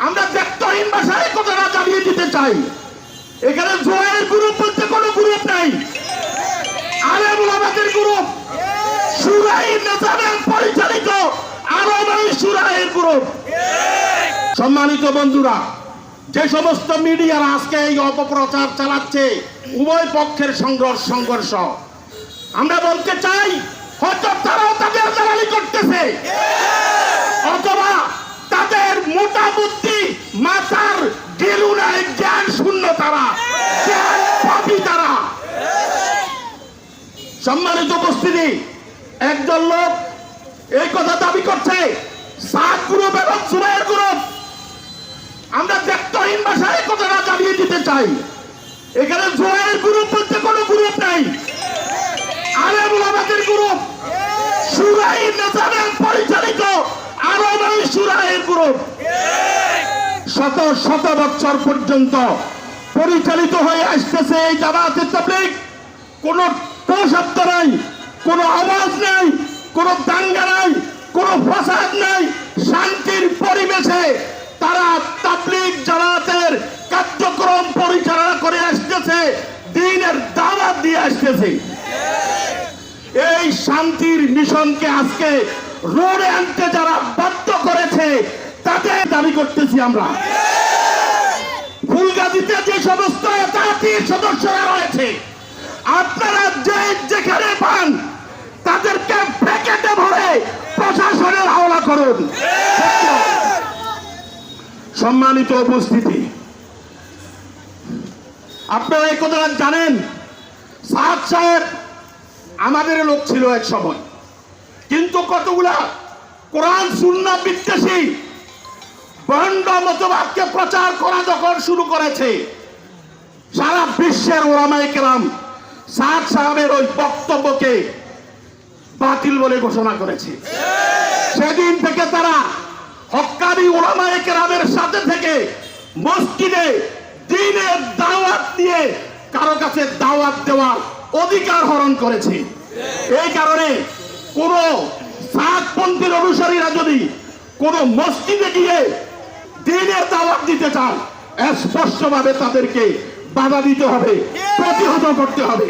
আমরা ব্যক্তহীন ভাষায় কথাটা জানিয়ে দিতে চাই, এখানে জোয়ারের গ্রুপ বলতে কোনো গ্রুপ নাই, আলেম ওলামাদের গ্রুপ, শুরাই নেতাদের পরিচালিত আরো নয় শুরাইয়ের গ্রুপ। সম্মানিত বন্ধুরা, যে সমস্ত মিডিয়ার আজকে এই অপপ্রচার চালাচ্ছে, উভয় পক্ষের সংঘর্ষ, আমরা বলতে চাই হয়তো তারাও তাদের দালালি করতেছে, অথবা তাদের মোটা বুদ্ধি, মাথার গেলু নাই, জ্ঞান শূন্য তারা, জ্ঞান পাপী তারা। সম্মানিত উপস্থিতি, একজন লোক এই কথা দাবি করছে সাত গ্রুপ এবং সুরাইয়ের গ্রুপ। আমরা ব্যক্তহীন ভাষায় কথাটা জানিয়ে দিতে চাই, এখানে জোয়ারের গ্রুপ বলতে কোনো গ্রুপ নাই, আলেম ওলামাদের গ্রুপ, শুরাই নেতাদের পরিচালিত আরো নয় শুরাইয়ের গ্রুপ। শত শত বছর পর্যন্ত পরিচালিত হয়ে আসতেছে এই জামায়াতে তাবলীগ। কোন শব্দ নাই, কোন আওয়াজ নাই, কোন দাঙ্গা নাই, কোন ফাসাদ নাই, শান্তির পরিবেশে তারা তাবলীগ জামাতের কার্যক্রম পরিচালনা করে আসতেছে, দ্বীনের দাওয়াত দিয়ে আসতেছে। এই শান্তির মিশনকে আজকে রোডে আনতে যারা বাধ্য করেছে তাদের দাবি করতেছি আমরা। ফুলগাজীতে যে সমস্ত জাতির সদস্যরা রয়েছে, আপনারা যেখানে পান তাদেরকে প্যাকেটে ভরে প্রশাসনের হাওলা করুন। সম্মানিত উপস্থিতি, আপনারা এই কথাটা জানেন, সাদ সাহেব আমাদের লোক ছিল এক সময়, কিন্তু কতগুলা কোরআন সুন্নাহ বিদ্বেষী ভণ্ড মতবাদকে প্রচার করা যখন শুরু করেছে, সারা বিশ্বের ওলামায়ে কেরাম সাদ সাহেবের ওই বক্তব্যকে বাতিল বলে ঘোষণা করেছে। সেদিন থেকে তারা হক্কানি ওলামায়ে কেরামের সাথে থেকে মসজিদে দ্বীনের দাওয়াত দিয়ে কারো কাছে দাওয়াত দেওয়ার অধিকার হরণ করেছে। এই কারণে কোন সাদপন্থীর অনুসারীরা যদি কোন মসজিদে গিয়ে দ্বীনের দাওয়াত দিতে চান, স্পষ্টভাবে তাদেরকে বাধা দিতে হবে, প্রতিহত করতে হবে।